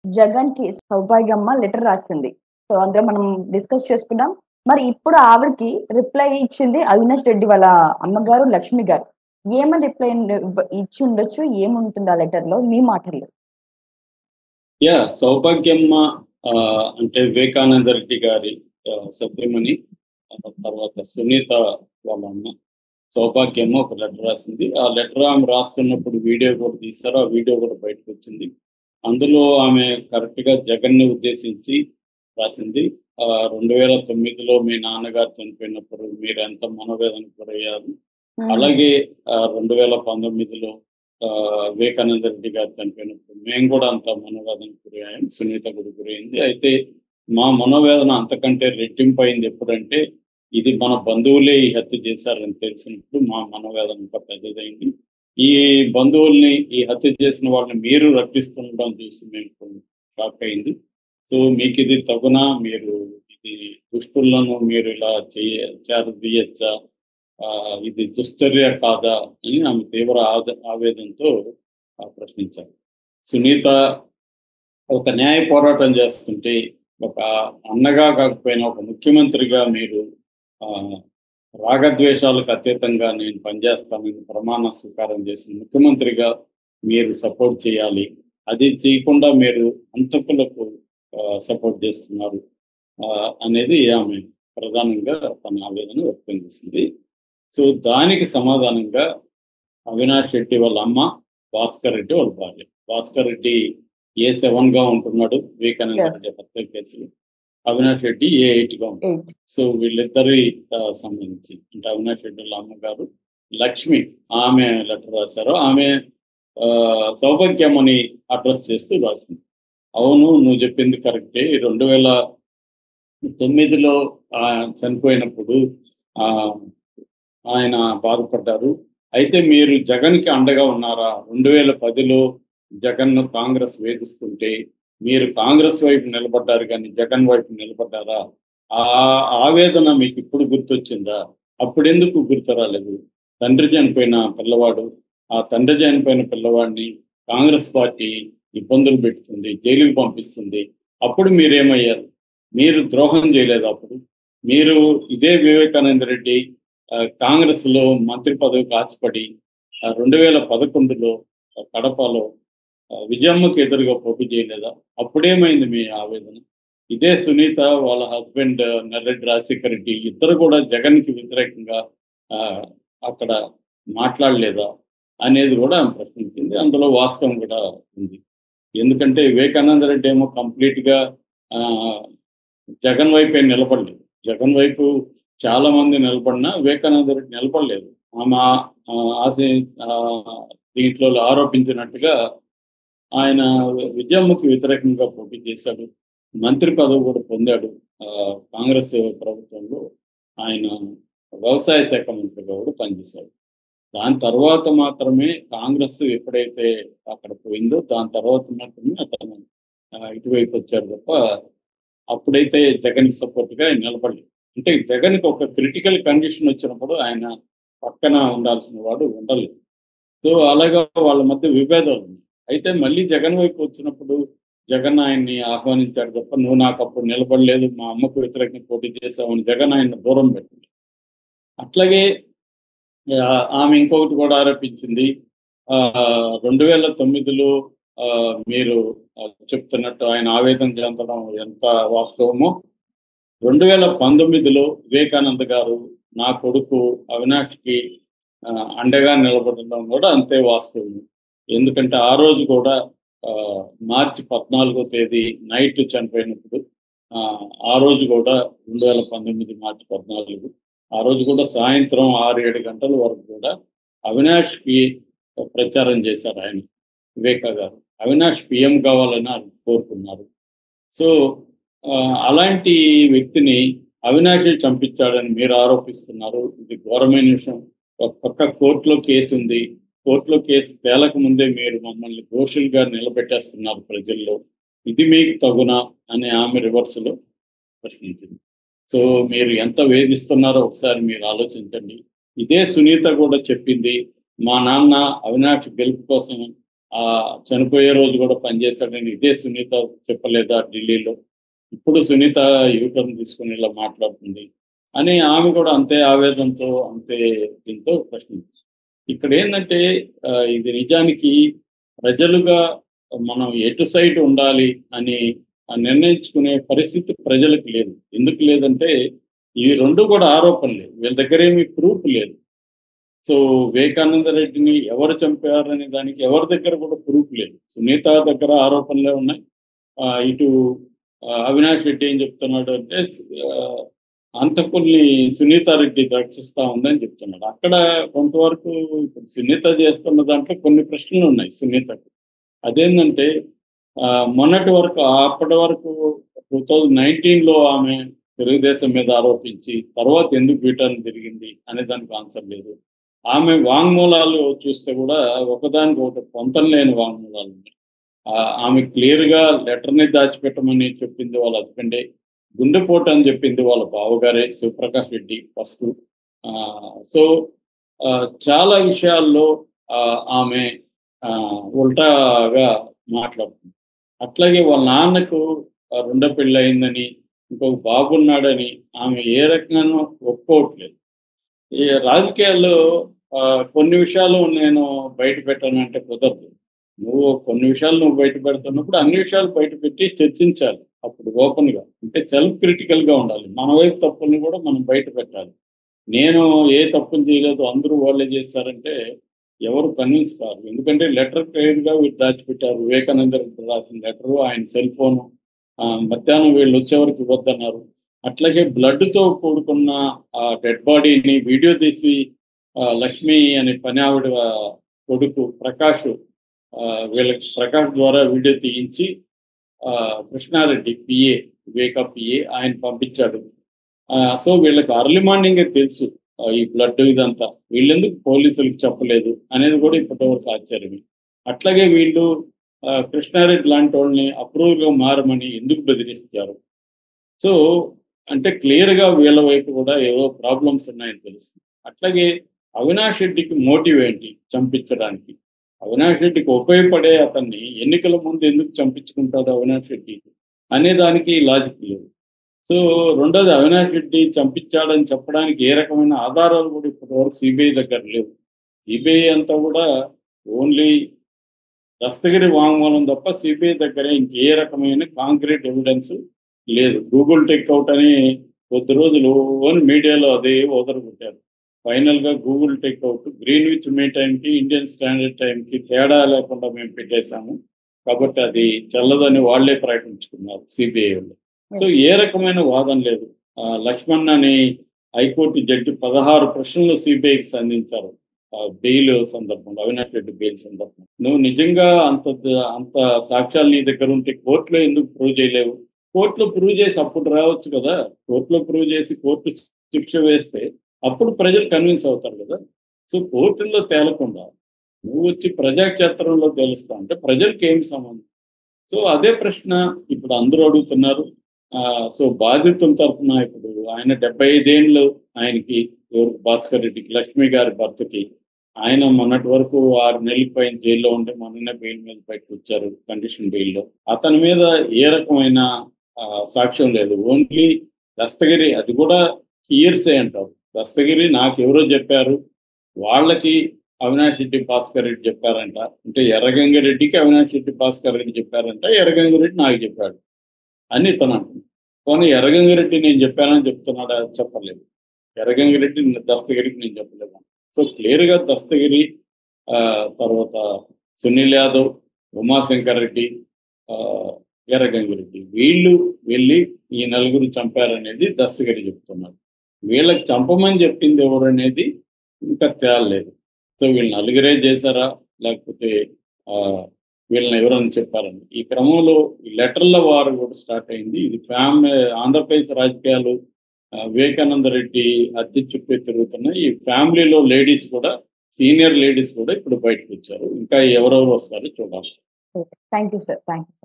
జగన్ కి సౌభాగ్యమ్మ లెటర్ రాసింది. సో అందులో మనం డిస్కస్ చేసుకున్నాం. మరి ఇప్పుడు ఆవిడకి రిప్లై ఇచ్చింది అవినాష్ రెడ్డి వాళ్ళ అమ్మగారు లక్ష్మి గారు. ఏమని రిప్లై ఇచ్చి ఉండొచ్చు? ఏముంటుంది ఆ లెటర్ లో? మీ మాటల్లో. సౌభాగ్యమ్మ అంటే వివేకానంద రెడ్డి గారి సత్యమణి, తర్వాత సునీత వాళ్ళ అమ్మ సౌభాగ్యమ్మ ఒక లెటర్ రాసింది. ఆ లెటర్ ఆమె రాస్తున్నప్పుడు వీడియో కూడా తీశారు. ఆ వీడియో కూడా బయటకు వచ్చింది. అందులో ఆమె కరెక్ట్‌గా జగన్‌ని ఉద్దేశించి రాసింది. 2009లో మీ నాన్నగారు చనిపోయినప్పుడు మీరెంత మనోవేదనకు గురయ్యారు. అలాగే 2019లో వివేకానంద రెడ్డి గారు చనిపోయినప్పుడు మేము కూడా అంత మనోవేదనకు గురయ్యాం. సునీత కూడా గురైంది. అయితే మా మనోవేదన అంతకంటే రెట్టింపు అయింది ఎప్పుడంటే, ఇది మన బంధువులే ఈ హత్య చేశారని తెలిసినప్పుడు మా మనోవేదన ఇంకా పెద్దదైంది. ఈ బంధువుల్ని, ఈ హత్య చేసిన వాళ్ళని మీరు రక్షిస్తుండడం చూసి మేము షాక్ అయింది. సో మీకిది తగునా? మీరు ఇది దుష్టులను మీరు ఇలా చేరదీయచ్చా? ఇది దుశ్చర్య కాదా? అని ఆమె తీవ్ర ఆవేదనతో ప్రశ్నించారు. సునీత ఒక న్యాయ పోరాటం చేస్తుంటే, ఒక అన్నగా కాకపోయినా ఒక ముఖ్యమంత్రిగా మీరు రాగద్వేషాలకు అతీతంగా నేను పనిచేస్తానని ప్రమాణ స్వీకారం చేసిన ముఖ్యమంత్రిగా మీరు సపోర్ట్ చేయాలి. అది చేయకుండా మీరు హంతకులకు సపోర్ట్ చేస్తున్నారు అనేది ఆమె ప్రధానంగా తన ఆవేదన వ్యక్తం చేసింది. సో దానికి సమాధానంగా అవినాష్ రెడ్డి వాళ్ళ అమ్మ, భాస్కర్ రెడ్డి వాళ్ళ భార్య. భాస్కర్ రెడ్డి A7గా ఉంటున్నాడు వివేకానంద రెడ్డి హత్య కేసులో. అవినాష్ రెడ్డి A8గా ఉంటాడు. సో వీళ్ళిద్దరి సంబంధించి అంటే అవినాష్ రెడ్డి వాళ్ళ అమ్మగారు లక్ష్మి ఆమె లెటర్ రాశారు. ఆమె సౌభాగ్యమ్మని అడ్రస్ చేస్తూ రాసింది. అవును, నువ్వు చెప్పింది కరెక్టే. 2009లో చనిపోయినప్పుడు ఆయన బాధపడ్డారు. అయితే మీరు జగన్‌కి అండగా ఉన్నారా? 2010లో జగన్‌ను కాంగ్రెస్ వేధిస్తుంటే మీరు కాంగ్రెస్ వైపు నిలబడ్డారు కానీ జగన్ వైపు నిలబడ్డారా? ఆ ఆవేదన మీకు ఇప్పుడు గుర్తొచ్చిందా? అప్పుడెందుకు గుర్తు రాలేదు? తండ్రి చనిపోయిన పిల్లవాడు, ఆ తండ్రి చనిపోయిన పిల్లవాడిని కాంగ్రెస్ పార్టీ ఇబ్బందులు పెడుతుంది, జైలుకి పంపిస్తుంది. అప్పుడు మీరేమయ్యారు? మీరు ద్రోహం చేయలేదు అప్పుడు. మీరు ఇదే వివేకానంద రెడ్డి కాంగ్రెస్‌లో మంత్రి పదవికి ఆశపడి 2011లో కడపలో విజయమ్మకి ఎదురుగా పోటీ చేయలేదా? అప్పుడేమైంది మీ ఆవేదన? ఇదే సునీత వాళ్ళ హస్బెండ్ నర్రెడ్డి రాజశేఖర్ రెడ్డి ఇద్దరు కూడా జగన్‌కి వ్యతిరేకంగా అక్కడ మాట్లాడలేదా? అనేది కూడా ఆమె ప్రశ్నించింది. అందులో వాస్తవం కూడా ఉంది. ఎందుకంటే వివేకానంద రెడ్డి ఏమో కంప్లీట్‌గా జగన్ వైపే నిలబడలేదు. జగన్ వైపు చాలా మంది నిలబడినా వివేకానంద రెడ్డి నిలబడలేదు. ఆమె దీంట్లో ఆరోపించినట్టుగా ఆయన విజయమ్మకి వ్యతిరేకంగా పోటీ చేశాడు. మంత్రి పదవి కూడా పొందాడు. కాంగ్రెస్ ప్రభుత్వంలో ఆయన వ్యవసాయ శాఖ మంత్రిగా కూడా పనిచేశాడు. దాని తర్వాత మాత్రమే కాంగ్రెస్ ఎప్పుడైతే అక్కడ పోయిందో దాని తర్వాత మాత్రమే అతను ఇటువైపు వచ్చాడు తప్ప అప్పుడైతే జగన్‌కి సపోర్ట్‌గా ఆయన నిలబడలేదు. అంటే జగన్‌కి ఒక క్రిటికల్ కండిషన్ వచ్చినప్పుడు ఆయన పక్కన ఉండాల్సిన వాడు ఉండలేదు. సో అలాగా వాళ్ళ మధ్య విభేదాలు ఉన్నాయి. అయితే మళ్ళీ జగన్ వైపు వచ్చినప్పుడు జగన్ ఆయన్ని ఆహ్వానించాడు తప్ప నువ్వు నాకు అప్పుడు నిలబడలేదు, మా అమ్మకు వ్యతిరేకంగా పోటీ చేశావని జగన్ ఆయన్ని దూరం పెట్టింది. అట్లాగే ఆమె ఇంకొకటి కూడా ఆరోపించింది. 2009లో మీరు చెప్తున్నట్టు ఆయన ఆవేదన చెందడం ఎంత వాస్తవమో 2019లో వివేకానంద గారు నా కొడుకు అవినాష్‌కి అండగా నిలబడడం కూడా అంతే వాస్తవం. ఎందుకంటే ఆ రోజు కూడా మార్చి 14వ తేదీ నైట్ చనిపోయినప్పుడు ఆ రోజు కూడా 2019 మార్చి 14 ఆ రోజు కూడా సాయంత్రం 6-7 గంటల వరకు కూడా అవినాష్‌కి ప్రచారం చేశారు ఆయన వివేకా గారు. అవినాష్ పీఎం కావాలని కోరుకున్నారు. సో అలాంటి వ్యక్తిని అవినాషే చంపించాడని మీరు ఆరోపిస్తున్నారు. ఇది ఘోరమైన విషయం. ఒక పక్క కోర్టులో కేసు ఉంది. కోర్టులో కేసు తేలక ముందే మీరు మమ్మల్ని దోషులుగా నిలబెట్టేస్తున్నారు ప్రజల్లో. ఇది మీకు తగునా అని ఆమె రివర్స్‌లో ప్రశ్నించింది. సో మీరు ఎంత వేధిస్తున్నారో ఒకసారి మీరు ఆలోచించండి. ఇదే సునీత కూడా చెప్పింది. మా నాన్న అవినాష్ గెలుపు కోసం చనిపోయే రోజు కూడా పనిచేశాడని ఇదే సునీత చెప్పలేదా ఢిల్లీలో? ఇప్పుడు సునీత యూటర్న్ తీసుకుని ఇలా మాట్లాడుతుంది అని ఆమె కూడా అంతే ఆవేదనతో అంతే దీంతో ప్రశ్నించారు. ఇక్కడ ఏంటంటే ఇది నిజానికి ప్రజలుగా మనం ఎటు సైడ్ ఉండాలి అని నిర్ణయించుకునే పరిస్థితి ప్రజలకు లేదు. ఎందుకు లేదంటే ఇవి రెండు కూడా ఆరోపణలే, వీళ్ళ దగ్గర ఏమీ ప్రూఫ్ లేదు. సో వివేకానంద రెడ్డిని ఎవరు చంపారనే దానికి ఎవరి దగ్గర కూడా ప్రూఫ్ లేదు. సునీత దగ్గర ఆరోపణలే ఉన్నాయి. ఇటు అవినాష్ రెడ్డి ఏం చెప్తున్నాడు అంటే అంతకుల్ని సునీతారెడ్డి రక్షిస్తా ఉందని చెప్తున్నాడు. అక్కడ కొంతవరకు ఇప్పుడు సునీత చేస్తున్న దాంట్లో కొన్ని ప్రశ్నలు ఉన్నాయి సునీతకు. అదేంటంటే మొన్నటి వరకు అప్పటి వరకు 2019లో ఆమె తెలుగుదేశం మీద ఆరోపించి తర్వాత ఎందుకు రిటర్న్ తిరిగింది అనే దానికి ఆన్సర్ లేదు. ఆమె వాంగ్మూలాలు చూస్తే కూడా ఒకదానికి ఒకటి పొంతం లేని వాంగ్మూలాలు ఉన్నాయి. ఆమె క్లియర్గా లెటర్ని దాచిపెట్టమని చెప్పింది వాళ్ళ హస్బెండే, గుండెపోటు అని చెప్పింది వాళ్ళ బావగారే శివప్రకాష్ రెడ్డి ఫస్ట్. సో చాలా విషయాల్లో ఆమె ఉల్టాగా మాట్లాడుతుంది. అట్లాగే వాళ్ళ నాన్నకు రెండో పెళ్ళి అయిందని, ఇంకొక బాబు ఉన్నాడని ఆమె ఏ రకంగానూ ఒప్పుకోవట్లేదు. ఈ రాజకీయాల్లో కొన్ని విషయాలు నేను బయట పెట్టానంటే కుదరదు. కొన్ని విషయాలు నువ్వు బయట పెడుతున్నప్పుడు అన్ని విషయాలు బయట పెట్టి చర్చించాలి. అప్పుడు ఓపెన్గా అంటే సెల్ఫ్ క్రిటికల్గా ఉండాలి. మన వైపు తప్పుల్ని కూడా మనం బయట పెట్టాలి. నేను ఏ తప్పులు చేయలేదు అందరూ వాళ్ళే చేస్తారంటే ఎవరు కన్విన్స్ కాదు. ఎందుకంటే లెటర్ క్లియర్గా వీళ్ళు దాచిపెట్టారు. వివేకానంద రెడ్డి రాసిన లెటరు, ఆయన సెల్ ఫోను మధ్యాహ్నం వీళ్ళు వచ్చేవరకు ఇవ్వద్దన్నారు. అట్లాగే బ్లడ్తో కూడుకున్న ఆ డెడ్ బాడీని వీడియో తీసి లక్ష్మి అనే పని ఆవిడ కొడుకు ప్రకాష్ వీళ్ళకి ప్రకాష్ ద్వారా వీడియో తీయించి కృష్ణారెడ్డి పిఏ వివేకా పిఏ ఆయన పంపించాడు. సో వీళ్ళకి అర్లీ మార్నింగే తెలుసు ఈ బ్లడ్ ఇదంతా, వీళ్ళెందుకు పోలీసులకు చెప్పలేదు అనేది కూడా ఇప్పటివరకు ఆశ్చర్యమే. అట్లాగే వీళ్ళు కృష్ణారెడ్డి లాంటి వాళ్ళని అప్రూవ్గా మారమని ఎందుకు బెదిరిస్తారు? సో అంటే క్లియర్గా వీళ్ళ వైపు కూడా ఏవో ప్రాబ్లమ్స్ ఉన్నాయని తెలుస్తుంది. అట్లాగే అవినాష్ రెడ్డికి మోటివ్ ఏంటి చంపించడానికి? అవినాష్ రెడ్డికి ఉపయోగపడే అతన్ని ఎన్నికల ముందు ఎందుకు చంపించుకుంటాడు అవినాష్ రెడ్డి అనే దానికి లాజిక్ లేదు. సో రెండోది, అవినాష్ రెడ్డి చంపించాడని చెప్పడానికి ఏ రకమైన ఆధారాలు కూడా ఇప్పటివరకు సిబిఐ దగ్గర లేవు. సిబిఐ అంతా కూడా ఓన్లీ దస్తగిరి వాంగ్మూలం తప్ప సిబిఐ దగ్గర ఇంకే రకమైన కాంక్రీట్ ఎవిడెన్స్ లేదు. గూగుల్ టేక్అవుట్ అని కొద్ది రోజులు మీడియాలో అదే ఓదరగొట్టారు. ఫైనల్గా గూగుల్ టేక్అవుట్ గ్రీన్విచ్ మే టైంకి ఇండియన్ స్టాండర్డ్ టైంకి తేడా లేకుండా మేము పెట్టేశాము కాబట్టి అది చల్లదని వాళ్లే ప్రకటించుకున్నారు సిబిఐ వాళ్ళు. సో ఏ రకమైన వాదన లేదు. లక్ష్మణ్ అని హైకోర్టు జడ్జి 16 ప్రశ్నలు సిబిఐకి సంధించారు బెయిల్ సందర్భంలో, అవినాష్ రెడ్డి బెయిల్ సందర్భంలో. నువ్వు నిజంగా అంత సాక్ష్యాలు నీ దగ్గర ఉంటే కోర్టులో ఎందుకు ప్రూవ్ చేయలేవు? కోర్టులో ప్రూవ్ చేసి అప్పుడు రావచ్చు కదా. కోర్టులో ప్రూవ్ చేసి కోర్టు శిక్ష వేస్తే అప్పుడు ప్రజలు కన్విన్స్ అవుతారు కదా. సో కోర్టుల్లో తేలకుండా నువ్వు వచ్చి ప్రజాక్షేత్రంలో తేలుస్తా అంటే ప్రజలకు ఏమి సంబంధం? సో అదే ప్రశ్న ఇప్పుడు అందరూ అడుగుతున్నారు. సో బాధితుల తరఫున ఇప్పుడు ఆయన 75 ఏళ్ళు ఆయనకి, భాస్కర్ రెడ్డికి, లక్ష్మి గారి భర్తకి, ఆయన మొన్నటి వరకు 6 నెలల పైన జైల్లో ఉంటే మొన్ననే బెయిల్ మీద బయటకు వచ్చారు కండిషన్ బెయిల్లో. అతని మీద ఏ రకమైన సాక్ష్యం లేదు. ఓన్లీ దస్తగిరి, అది కూడా ఇయర్సే అంటారు. దస్తగిరి నాకు ఎవరో చెప్పారు, వాళ్ళకి అవినాష్ రెడ్డి భాస్కర్ రెడ్డి చెప్పారంట, అంటే ఎర్రగంగిరెడ్డికి అవినాష్ రెడ్డి భాస్కర్ రెడ్డి చెప్పారంట, ఎర్రగంగిరెడ్డి నాకు చెప్పాడు అని ఇతను అంటుంది. కానీ ఎర్రగంగిరెడ్డి నేను చెప్పానని చెప్తున్నాడా? చెప్పలేదు. ఎర్రగంగిరెడ్డి దస్తగిరికి నేను చెప్పలేదు. సో క్లియర్గా దస్తగిరి, తర్వాత సునీల్ యాదవ్, ఉమాశంకర్ రెడ్డి, ఎర్రగంగిరెడ్డి వీళ్ళు వెళ్ళి ఈ నలుగురు చంపారనేది దస్తగిరి చెప్తున్నారు. వీళ్ళకి చంపమని చెప్పింది ఎవరు అనేది ఇంకా తేలలేదు. సో వీళ్ళు నలుగురే చేశారా లేకపోతే వీళ్ళని ఎవరని చెప్పారని ఈ క్రమంలో ఈ లెటర్ల వారు కూడా స్టార్ట్ అయింది. ఇది ఆంధ్రప్రదేశ్ రాజకీయాలు వివేకానంద రెడ్డి హత్య చుట్టూ తిరుగుతున్న ఈ ఫ్యామిలీలో లేడీస్ కూడా, సీనియర్ లేడీస్ కూడా ఇప్పుడు బయటకు వచ్చారు. ఇంకా ఎవరెవరు వస్తారో చూడాలి. Thank you sir. Thank you.